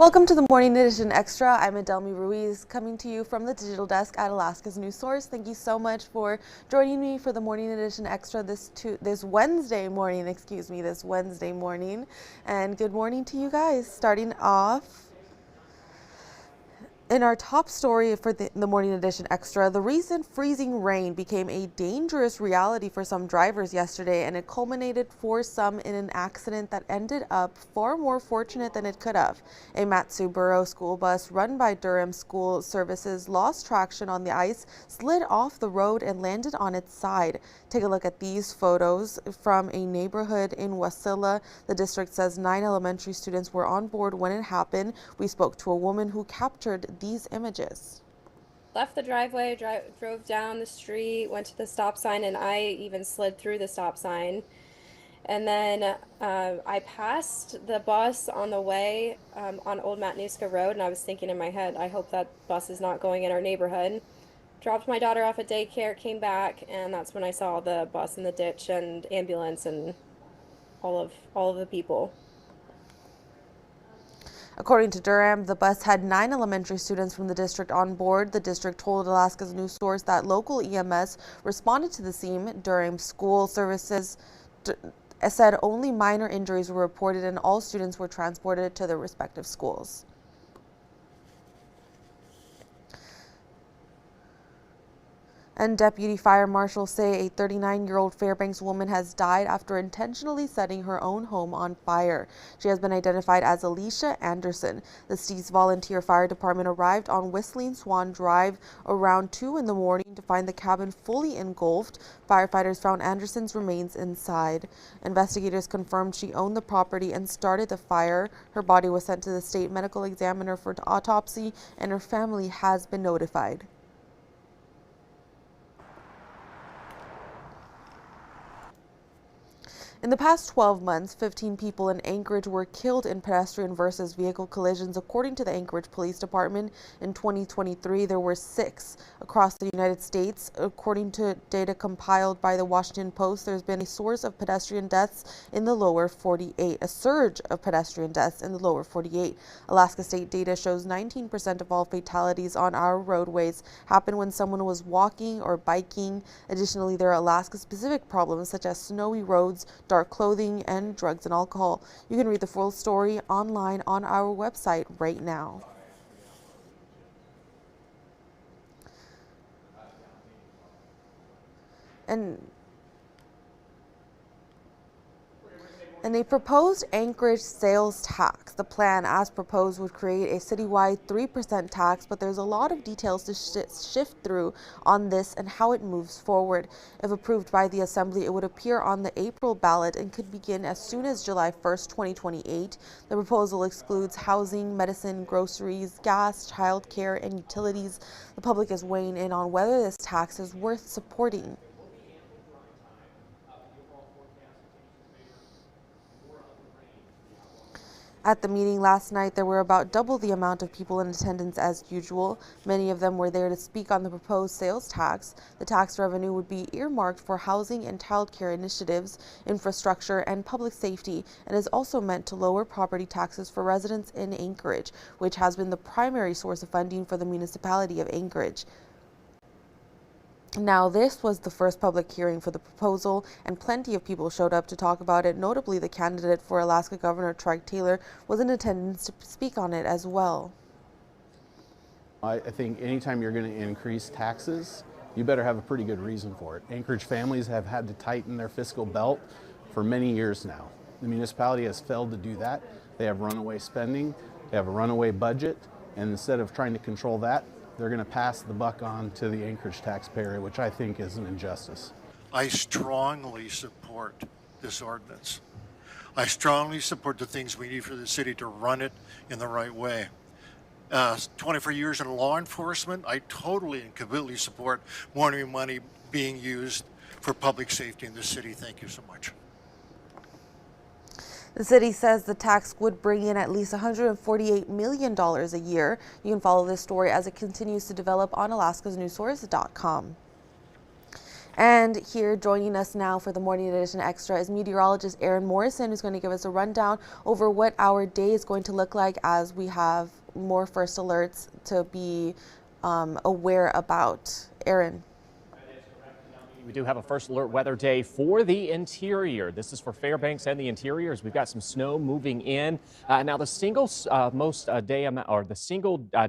Welcome to the Morning Edition Extra. I'm Adelmi Ruiz, coming to you from the digital desk at Alaska's News Source. Thank you so much for joining me for the Morning Edition Extra this Wednesday morning, And good morning to you guys. Starting off in our top story for the Morning Edition Extra, the recent freezing rain became a dangerous reality for some drivers yesterday, and it culminated for some in an accident that ended up far more fortunate than it could have. A Matsuburo school bus run by Durham School Services lost traction on the ice, slid off the road, and landed on its side. Take a look at these photos from a neighborhood in Wasilla. The district says 9 elementary students were on board when it happened. We spoke to a woman who captured these images. Left the driveway, drove down the street, went to the stop sign, and I even slid through the stop sign. And then I passed the bus on the way on Old Matanuska Road, and I was thinking in my head, I hope that bus is not going in our neighborhood. Dropped my daughter off at daycare, came back, and that's when I saw the bus in the ditch and ambulance and all of the people. According to Durham, the bus had 9 elementary students from the district on board. The district told Alaska's News Source that local EMS responded to the scene. Durham School Services said only minor injuries were reported and all students were transported to their respective schools. And deputy fire marshals say a 39-year-old Fairbanks woman has died after intentionally setting her own home on fire. She has been identified as Alicia Anderson. The Steve's Volunteer Fire Department arrived on Whistling Swan Drive around 2 in the morning to find the cabin fully engulfed. Firefighters found Anderson's remains inside. Investigators confirmed she owned the property and started the fire. Her body was sent to the state medical examiner for autopsy, and her family has been notified. In the past 12 months, 15 people in Anchorage were killed in pedestrian versus vehicle collisions, according to the Anchorage Police Department. In 2023, there were 6 across the United States. According to data compiled by the Washington Post, there's been a surge of pedestrian deaths in the lower 48. Alaska state data shows 19% of all fatalities on our roadways happen when someone was walking or biking. Additionally, there are Alaska-specific problems such as snowy roads, dark clothing, and drugs and alcohol. You can read the full story online on our website right now. And a proposed Anchorage sales tax. The plan, as proposed, would create a citywide 3% tax, but there's a lot of details to shift through on this and how it moves forward. If approved by the Assembly, it would appear on the April ballot and could begin as soon as July 1st, 2028. The proposal excludes housing, medicine, groceries, gas, child care, and utilities. The public is weighing in on whether this tax is worth supporting. At the meeting last night, there were about double the amount of people in attendance as usual. Many of them were there to speak on the proposed sales tax. The tax revenue would be earmarked for housing and child care initiatives, infrastructure, and public safety, and is also meant to lower property taxes for residents in Anchorage, which has been the primary source of funding for the municipality of Anchorage. Now, this was the first public hearing for the proposal, and plenty of people showed up to talk about it. Notably, the candidate for Alaska Governor Treg Taylor was in attendance to speak on it as well. I think anytime you're going to increase taxes, you better have a pretty good reason for it. Anchorage families have had to tighten their fiscal belt for many years now. The municipality has failed to do that. They have runaway spending, they have a runaway budget, and instead of trying to control that, they're going to pass the buck on to the Anchorage taxpayer, which I think is an injustice. I strongly support this ordinance. I strongly support the things we need for the city to run it in the right way. 24 years in law enforcement, I totally and completely support more money being used for public safety in the city. Thank you so much. The city says the tax would bring in at least $148 million a year. You can follow this story as it continues to develop on alaskasnewssource.com. And here joining us now for the Morning Edition Extra is meteorologist Aaron Morrison, who's going to give us a rundown over what our day is going to look like as we have more first alerts to be aware about. Aaron. We do have a first alert weather day for the interior. This is for Fairbanks and the interior as we've got some snow moving in. Now the single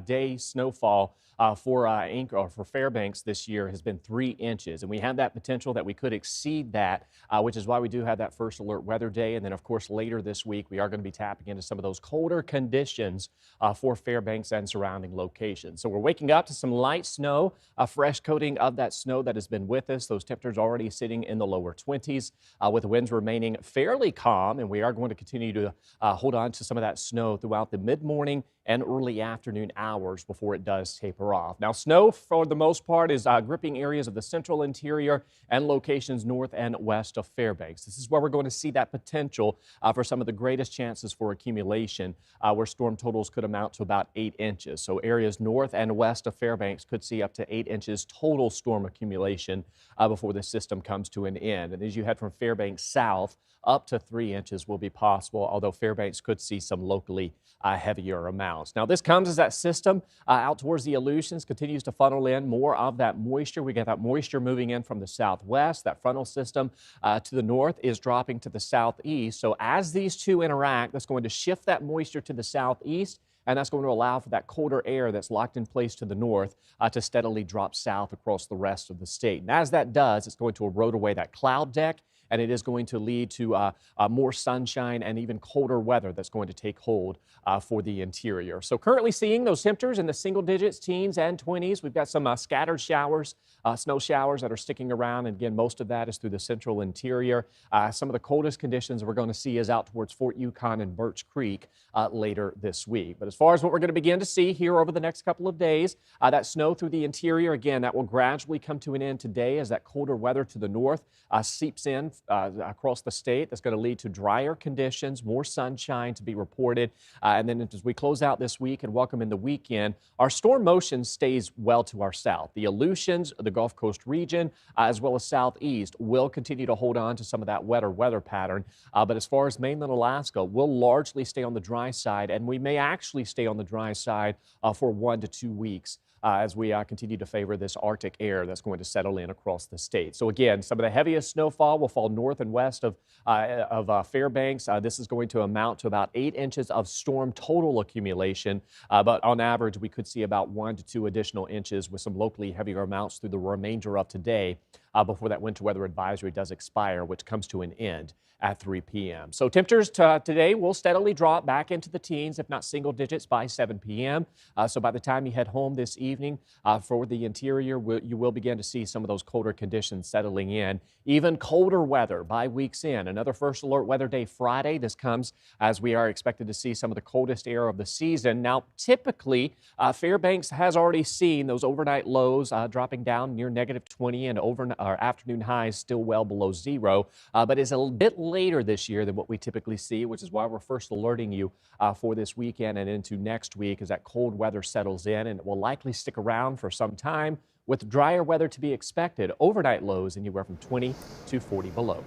day snowfall for Fairbanks this year has been 3 inches, and we have that potential that we could exceed that, which is why we do have that first alert weather day. And then, of course, later this week we are going to be tapping into some of those colder conditions for Fairbanks and surrounding locations. So we're waking up to some light snow, a fresh coating of that snow that has been with us. Those temperatures already sitting in the lower 20s, with the winds remaining fairly calm, and we are going to continue to hold on to some of that snow throughout the mid-morning and early afternoon hours before it does taper off. Now, snow for the most part is gripping areas of the central interior and locations north and west of Fairbanks. This is where we're going to see that potential for some of the greatest chances for accumulation, where storm totals could amount to about 8 inches. So areas north and west of Fairbanks could see up to 8 inches total storm accumulation before the system comes to an end. And as you head from Fairbanks south, up to 3 inches will be possible, although Fairbanks could see some locally heavier amounts. Now, this comes as that system out towards the Aleutians continues to funnel in more of that moisture. We get that moisture moving in from the southwest. That frontal system to the north is dropping to the southeast. So as these two interact, that's going to shift that moisture to the southeast, and that's going to allow for that colder air that's locked in place to the north to steadily drop south across the rest of the state. And as that does, it's going to erode away that cloud deck, and it is going to lead to more sunshine and even colder weather that's going to take hold for the interior. So currently seeing those temperatures in the single digits, teens and 20s. We've got some scattered showers, snow showers that are sticking around. And again, most of that is through the central interior. Some of the coldest conditions we're going to see is out towards Fort Yukon and Birch Creek later this week. But as far as what we're going to begin to see here over the next couple of days, that snow through the interior, again, that will gradually come to an end today as that colder weather to the north seeps in across the state. That's going to lead to drier conditions, more sunshine to be reported. And then as we close out this week and welcome in the weekend, our storm motion stays well to our south. The Aleutians, the Gulf Coast region, as well as southeast will continue to hold on to some of that wetter weather pattern. But as far as mainland Alaska, we'll largely stay on the dry side, and we may actually stay on the dry side for 1 to 2 weeks. As we continue to favor this Arctic air that's going to settle in across the state. So again, some of the heaviest snowfall will fall north and west of Fairbanks. This is going to amount to about 8 inches of storm total accumulation, but on average, we could see about 1 to 2 additional inches with some locally heavier amounts through the remainder of today before that winter weather advisory does expire, which comes to an end at 3 p.m. So temperatures today will steadily drop back into the teens, if not single digits, by 7 p.m. So by the time you head home this evening for the interior, you will begin to see some of those colder conditions settling in. Even colder weather by week's end. Another first alert weather day Friday. This comes as we are expected to see some of the coldest air of the season. Now, typically, Fairbanks has already seen those overnight lows dropping down near -20 and afternoon highs still well below zero, but is a bit later this year than what we typically see, which is why we're first alerting you for this weekend and into next week as that cold weather settles in, and it will likely stick around for some time with drier weather to be expected. Overnight lows anywhere from 20 to 40 below.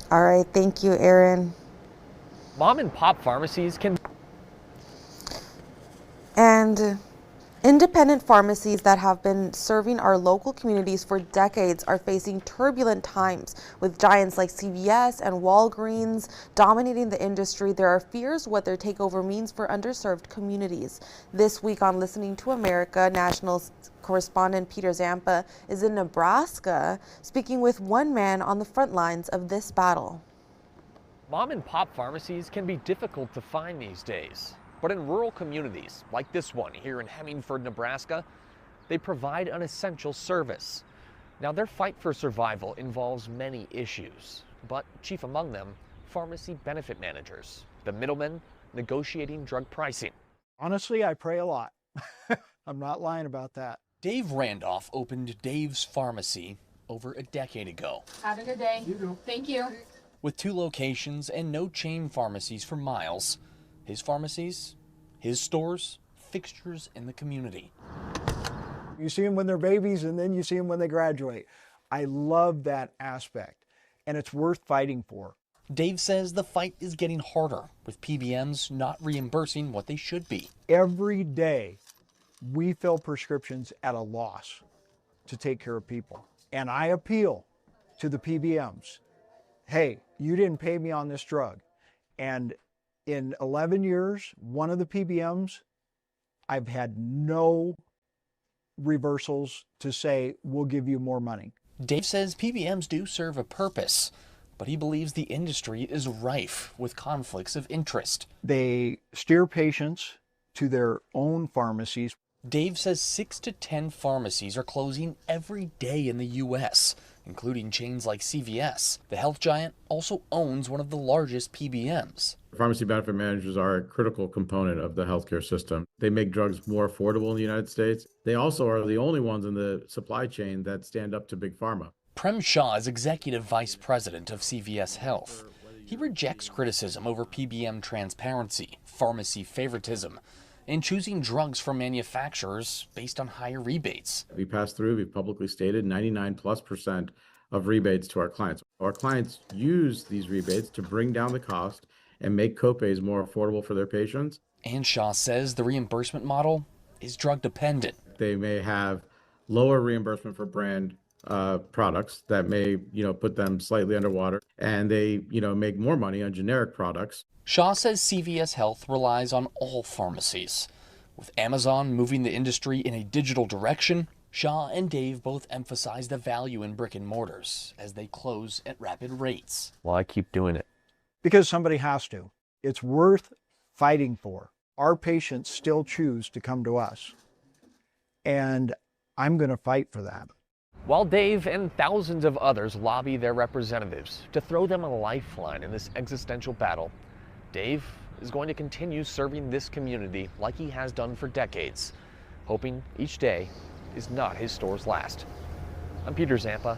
All right, thank you, Aaron. Mom and pop pharmacies can... And independent pharmacies that have been serving our local communities for decades are facing turbulent times. With giants like CVS and Walgreens dominating the industry, there are fears what their takeover means for underserved communities. This week on Listening to America, National Correspondent Peter Zampa is in Nebraska, speaking with one man on the front lines of this battle. Mom and pop pharmacies can be difficult to find these days. But in rural communities, like this one here in Hemingford, Nebraska, they provide an essential service. Now, their fight for survival involves many issues, but chief among them, pharmacy benefit managers, the middlemen negotiating drug pricing. Honestly, I pray a lot. I'm not lying about that. Dave Randolph opened Dave's Pharmacy over a decade ago. Have a good day. You too. Thank you. With 2 locations and no chain pharmacies for miles, his pharmacies, his stores, fixtures in the community. You see them when they're babies, and then you see them when they graduate. I love that aspect, and it's worth fighting for. Dave says the fight is getting harder, with PBMs not reimbursing what they should be. Every day, we fill prescriptions at a loss to take care of people. And I appeal to the PBMs. Hey, you didn't pay me on this drug. And in 11 years, one of the PBMs, I've had no reversals to say, we'll give you more money. Dave says PBMs do serve a purpose, but he believes the industry is rife with conflicts of interest. They steer patients to their own pharmacies. Dave says 6 to 10 pharmacies are closing every day in the U.S., including chains like CVS. The health giant also owns one of the largest PBMs. Pharmacy benefit managers are a critical component of the healthcare system. They make drugs more affordable in the United States. They also are the only ones in the supply chain that stand up to Big Pharma. Prem Shah is executive vice president of CVS Health. He rejects criticism over PBM transparency, pharmacy favoritism, and choosing drugs from manufacturers based on higher rebates. We pass through, we've publicly stated, 99+% of rebates to our clients. Our clients use these rebates to bring down the cost and make copays more affordable for their patients. And Shah says the reimbursement model is drug dependent. They may have lower reimbursement for brand products that may, put them slightly underwater, and they, make more money on generic products. Shah says CVS Health relies on all pharmacies. With Amazon moving the industry in a digital direction, Shah and Dave both emphasize the value in brick and mortars as they close at rapid rates. Well, I keep doing it. Because somebody has to. It's worth fighting for. Our patients still choose to come to us. And I'm going to fight for that. While Dave and thousands of others lobby their representatives to throw them a lifeline in this existential battle, Dave is going to continue serving this community like he has done for decades, hoping each day is not his store's last. I'm Peter Zampa,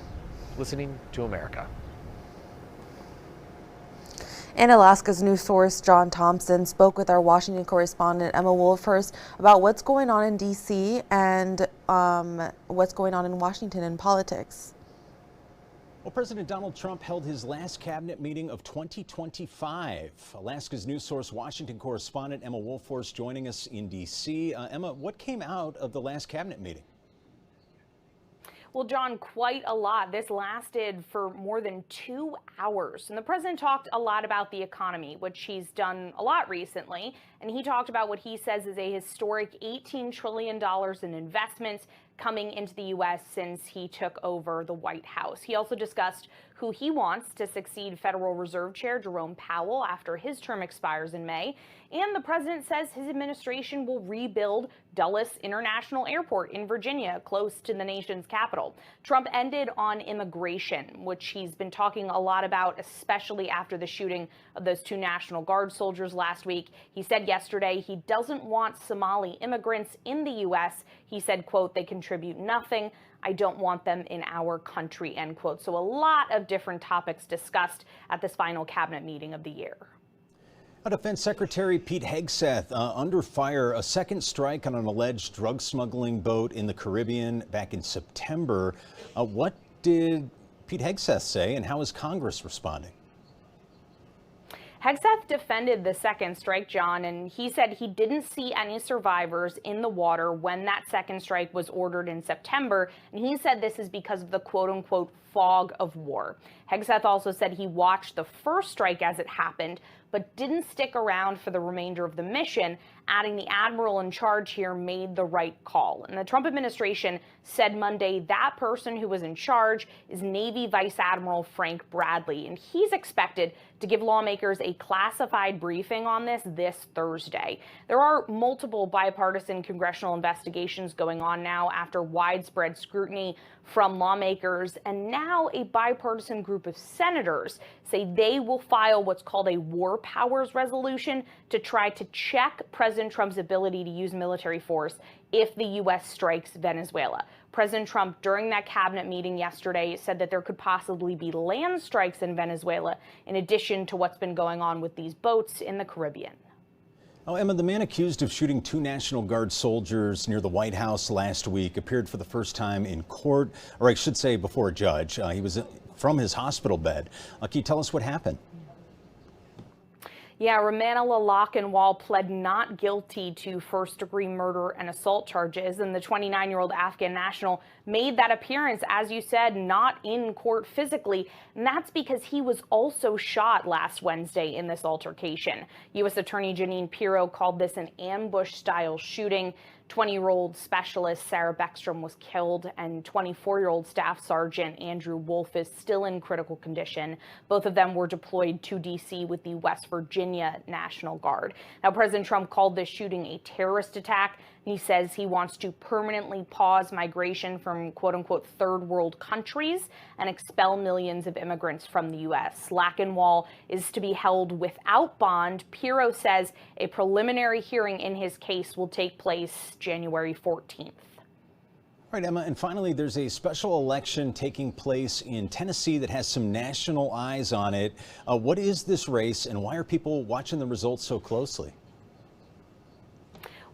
listening to America. And Alaska's news source John Thompson spoke with our Washington correspondent Emma Wolfhurst about what's going on in D.C. and what's going on in Washington in politics. Well, President Donald Trump held his last cabinet meeting of 2025. Alaska's news source Washington correspondent Emma Wolfhurst joining us in D.C. Emma, what came out of the last cabinet meeting? Well, John, quite a lot. This lasted for more than 2 hours. And the president talked a lot about the economy, which he's done a lot recently. And he talked about what he says is a historic $18 trillion in investments coming into the U.S. since he took over the White House. He also discussed who he wants to succeed Federal Reserve Chair Jerome Powell after his term expires in May. And the president says his administration will rebuild Dulles International Airport in Virginia, close to the nation's capital. Trump ended on immigration, which he's been talking a lot about, especially after the shooting of those 2 National Guard soldiers last week. He said yesterday he doesn't want Somali immigrants in the U.S. He said, quote, "They contribute nothing. I don't want them in our country," end quote. So a lot of different topics discussed at this final cabinet meeting of the year. Defense Secretary Pete Hegseth under fire, a second strike on an alleged drug smuggling boat in the Caribbean back in September. What did Pete Hegseth say, and how is Congress responding? Hegseth defended the second strike, John, and he said he didn't see any survivors in the water when that second strike was ordered in September. And he said this is because of the quote unquote fog of war. Hegseth also said he watched the first strike as it happened, but didn't stick around for the remainder of the mission, adding the admiral in charge here made the right call. And the Trump administration said Monday that person who was in charge is Navy Vice Admiral Frank Bradley, and he's expected to give lawmakers a classified briefing on this Thursday. There are multiple bipartisan congressional investigations going on now after widespread scrutiny from lawmakers, and now a bipartisan group of senators say they will file what's called a war powers resolution to try to check President Trump's ability to use military force if the U.S. strikes Venezuela. President Trump, during that cabinet meeting yesterday, said that there could possibly be land strikes in Venezuela, in addition to what's been going on with these boats in the Caribbean. Oh, Emma, the man accused of shooting 2 National Guard soldiers near the White House last week appeared for the first time in court, or I should say before a judge. He was from his hospital bed. Can you tell us what happened? Yeah, Ramanala Lochinwal pled not guilty to first-degree murder and assault charges, and the 29-year-old Afghan national made that appearance, as you said, not in court physically, and that's because he was also shot last Wednesday in this altercation. U.S. Attorney Jeanine Pirro called this an ambush-style shooting. 20-year-old specialist Sarah Beckstrom was killed, and 24-year-old Staff Sergeant Andrew Wolf is still in critical condition. Both of them were deployed to D.C. with the West Virginia National Guard. Now, President Trump called this shooting a terrorist attack. He says he wants to permanently pause migration from quote-unquote third world countries and expel millions of immigrants from the U.S. Lochinwal is to be held without bond. Pirro says a preliminary hearing in his case will take place January 14th. All right, Emma, and finally, there's a special election taking place in Tennessee that has some national eyes on it. What is this race, and why are people watching the results so closely?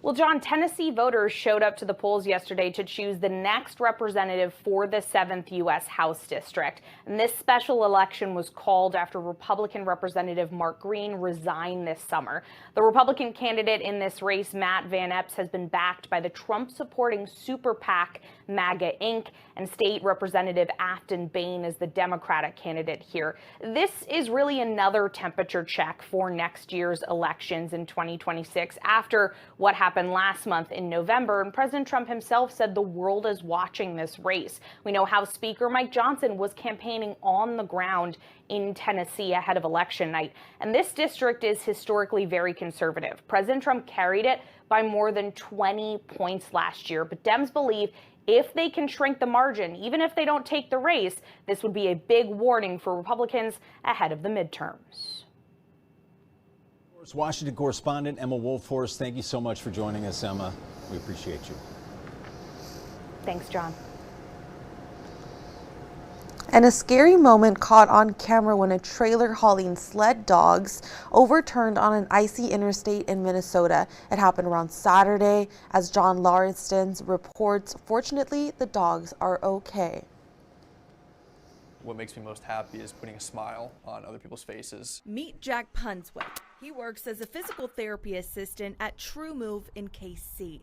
Well, John, Tennessee voters showed up to the polls yesterday to choose the next representative for the 7th U.S. House District. And this special election was called after Republican Representative Mark Green resigned this summer. The Republican candidate in this race, Matt Van Epps, has been backed by the Trump-supporting super PAC MAGA Inc. and State Representative Afton Bain is the Democratic candidate here. This is really another temperature check for next year's elections in 2026 after what happened last month in November, and President Trump himself said the world is watching this race. We know House Speaker Mike Johnson was campaigning on the ground in Tennessee ahead of election night, and this district is historically very conservative. President Trump carried it by more than 20 points last year, but Dems believe if they can shrink the margin, even if they don't take the race, this would be a big warning for Republicans ahead of the midterms. Washington Correspondent Emma Wolfhorst, thank you so much for joining us, Emma. We appreciate you. Thanks, John. And a scary moment caught on camera when a trailer hauling sled dogs overturned on an icy interstate in Minnesota. It happened around Saturday. As John Lauriston reports, fortunately, the dogs are okay. What makes me most happy is putting a smile on other people's faces. Meet Jack Punswick. He works as a physical therapy assistant at True Move in KC.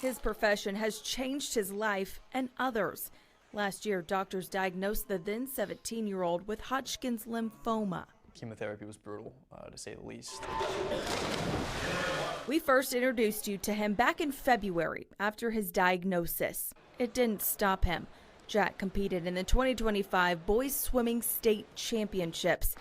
His profession has changed his life and others. Last year, doctors diagnosed the then 17-year-old with Hodgkin's lymphoma. Chemotherapy was brutal, to say the least. We first introduced you to him back in February after his diagnosis. It didn't stop him. Jack competed in the 2025 Boys Swimming State Championships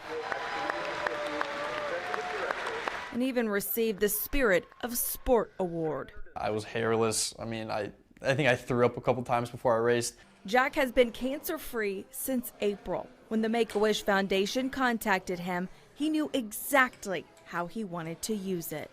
and even received the Spirit of Sport Award. I was hairless. I mean, I think I threw up a couple times before I raced. Jack has been cancer-free since April. When the Make-A-Wish Foundation contacted him, he knew exactly how he wanted to use it.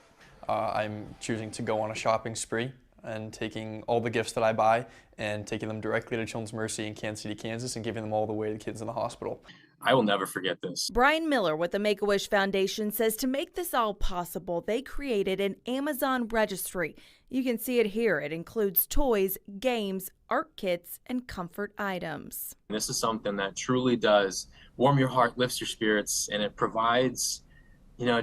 I'm choosing to go on a shopping spree and taking all the gifts that I buy and taking them directly to Children's Mercy in Kansas City, Kansas, and giving them all the way to kids in the hospital. I will never forget this. Brian Miller with the Make-A-Wish Foundation says to make this all possible, they created an Amazon registry. You can see it here. It includes toys, games, art kits, and comfort items. This is something that truly does warm your heart, lifts your spirits, and it provides,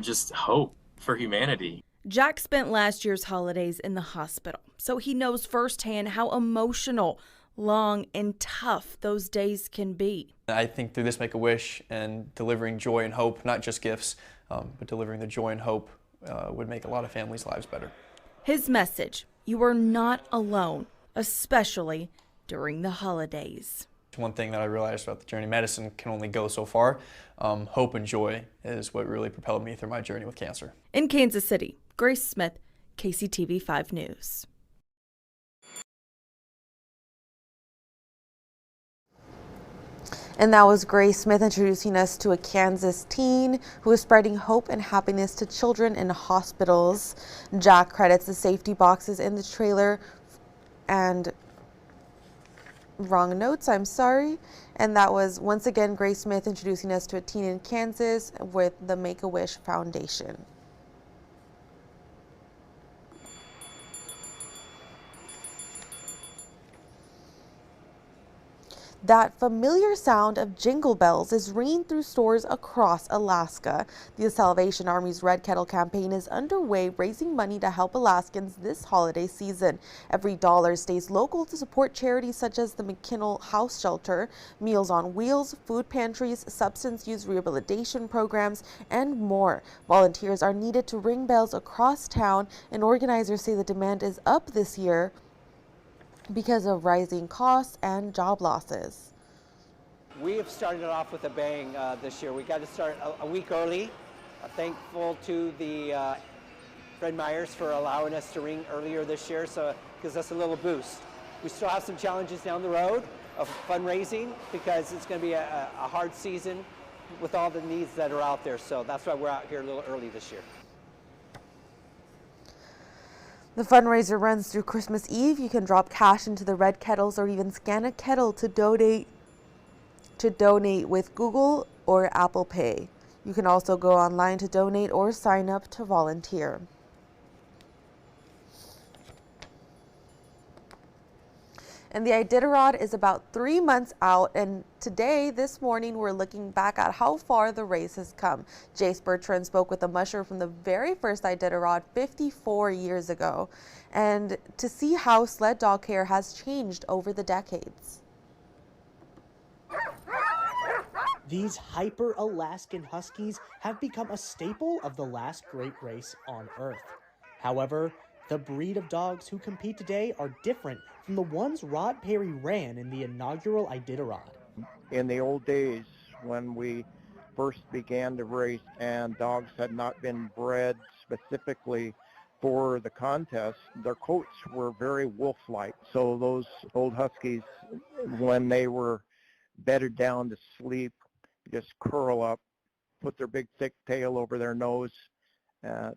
just hope for humanity. Jack spent last year's holidays in the hospital, so he knows firsthand how emotional, long, and tough those days can be. I think through this Make-A-Wish and delivering joy and hope, not just gifts, but delivering the joy and hope would make a lot of families' lives better. His message, you are not alone, especially during the holidays. One thing that I realized about the journey, medicine can only go so far. Hope and joy is what really propelled me through my journey with cancer. In Kansas City, Grace Smith, KCTV 5 News. And that was Grace Smith introducing us to a Kansas teen who is spreading hope and happiness to children in hospitals. Jack credits the safety boxes in the trailer and wrong notes, I'm sorry. And that was once again Grace Smith introducing us to a teen in Kansas with the Make-A-Wish Foundation. That familiar sound of jingle bells is ringing through stores across Alaska. The Salvation Army's Red Kettle campaign is underway, raising money to help Alaskans this holiday season. Every dollar stays local to support charities such as the McKinnell House Shelter, Meals on Wheels, food pantries, substance use rehabilitation programs, and more. Volunteers are needed to ring bells across town, and organizers say the demand is up this year because of rising costs and job losses. We have started off with a bang this year. We got to start a week early. Thankful to the Fred Meyers for allowing us to ring earlier this year, so it gives us a little boost. We still have some challenges down the road of fundraising because it's going to be a hard season with all the needs that are out there, so that's why we're out here a little early this year. The fundraiser runs through Christmas Eve. You can drop cash into the red kettles or even scan a kettle to donate with Google or Apple Pay. You can also go online to donate or sign up to volunteer. And the Iditarod is about 3 months out, and today, this morning, we're looking back at how far the race has come. Jace Bertrand spoke with a musher from the very first Iditarod 54 years ago, and to see how sled dog care has changed over the decades. These hyper-Alaskan Huskies have become a staple of the last great race on Earth. However, the breed of dogs who compete today are different from the ones Rod Perry ran in the inaugural Iditarod. In the old days, when we first began to race and dogs had not been bred specifically for the contest, their coats were very wolf-like. So those old Huskies, when they were bedded down to sleep, just curl up, put their big thick tail over their nose,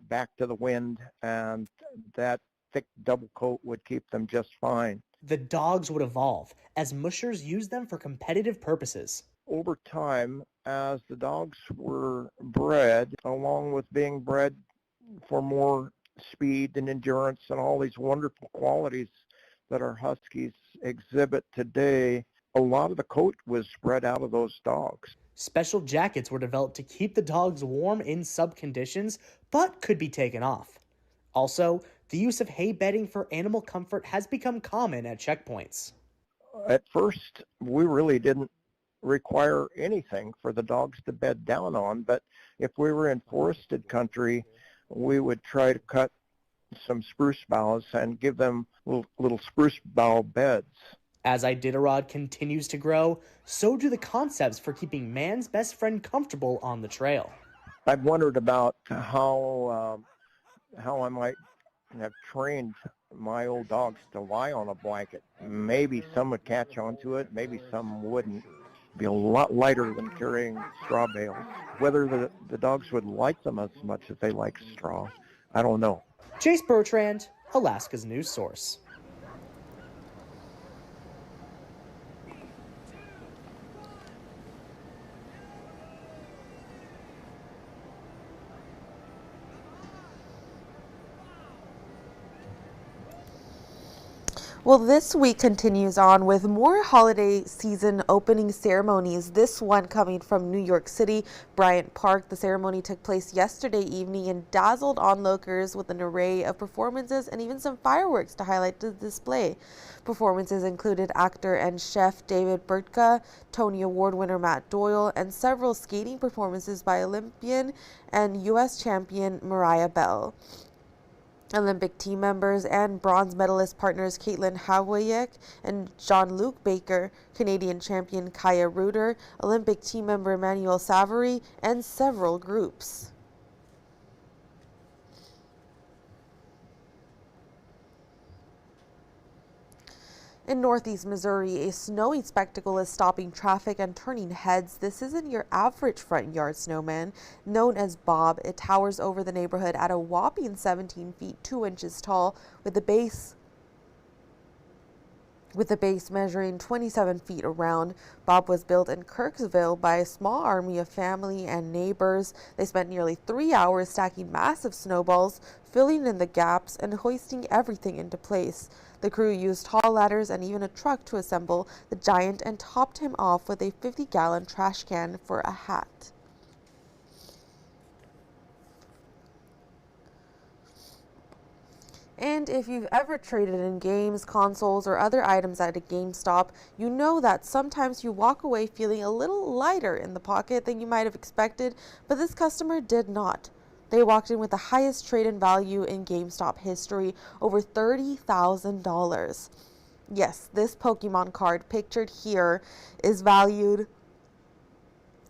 back to the wind, and that thick double coat would keep them just fine. The dogs would evolve as mushers used them for competitive purposes. Over time, as the dogs were bred, along with being bred for more speed and endurance and all these wonderful qualities that our Huskies exhibit today, a lot of the coat was spread out of those dogs. Special jackets were developed to keep the dogs warm in sub conditions, but could be taken off. Also, the use of hay bedding for animal comfort has become common at checkpoints. At first, we really didn't require anything for the dogs to bed down on, but if we were in forested country, we would try to cut some spruce boughs and give them little spruce bough beds. As Iditarod continues to grow, so do the concepts for keeping man's best friend comfortable on the trail. I've wondered about how I might have trained my old dogs to lie on a blanket. Maybe some would catch onto it, maybe some wouldn't. It'd be a lot lighter than carrying straw bales. Whether the dogs would like them as much as they like straw, I don't know. Jace Bertrand, Alaska's news source. Well, this week continues on with more holiday season opening ceremonies. This one coming from New York City, Bryant Park. The ceremony took place yesterday evening and dazzled onlookers with an array of performances and even some fireworks to highlight the display. Performances included actor and chef David Burtka, Tony Award winner Matt Doyle, and several skating performances by Olympian and U.S. champion Mariah Bell. Olympic team members and bronze medalist partners Caitlin Hawiak and Jean-Luc Baker, Canadian champion Kaya Reuter, Olympic team member Emmanuel Savary, and several groups. In northeast Missouri, a snowy spectacle is stopping traffic and turning heads. This isn't your average front yard snowman. Known as Bob, it towers over the neighborhood at a whopping 17 feet 2 inches tall, with the base With the base measuring 27 feet around, Bob was built in Kirksville by a small army of family and neighbors. They spent nearly 3 hours stacking massive snowballs, filling in the gaps, and hoisting everything into place. The crew used tall ladders and even a truck to assemble the giant and topped him off with a 50-gallon trash can for a hat. And if you've ever traded in games, consoles, or other items at a GameStop, you know that sometimes you walk away feeling a little lighter in the pocket than you might have expected, but this customer did not. They walked in with the highest trade-in value in GameStop history, over $30,000. Yes, this Pokemon card pictured here is valued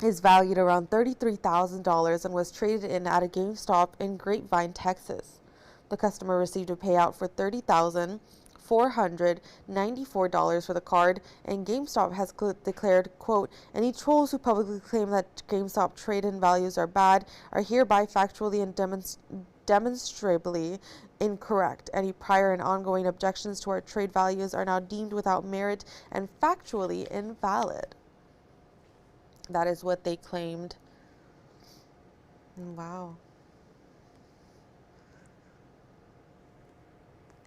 around $33,000 and was traded in at a GameStop in Grapevine, Texas. The customer received a payout for $30,494 for the card, and GameStop has declared, quote, "Any trolls who publicly claim that GameStop trade-in values are bad are hereby factually and demonstrably incorrect. Any prior and ongoing objections to our trade values are now deemed without merit and factually invalid." That is what they claimed. Wow.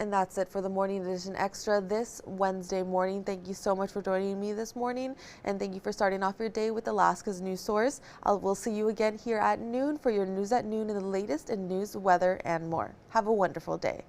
And that's it for the Morning Edition Extra this Wednesday morning. Thank you so much for joining me this morning, and thank you for starting off your day with Alaska's news source. We'll see you again here at noon for your news at noon and the latest in news, weather, and more. Have a wonderful day.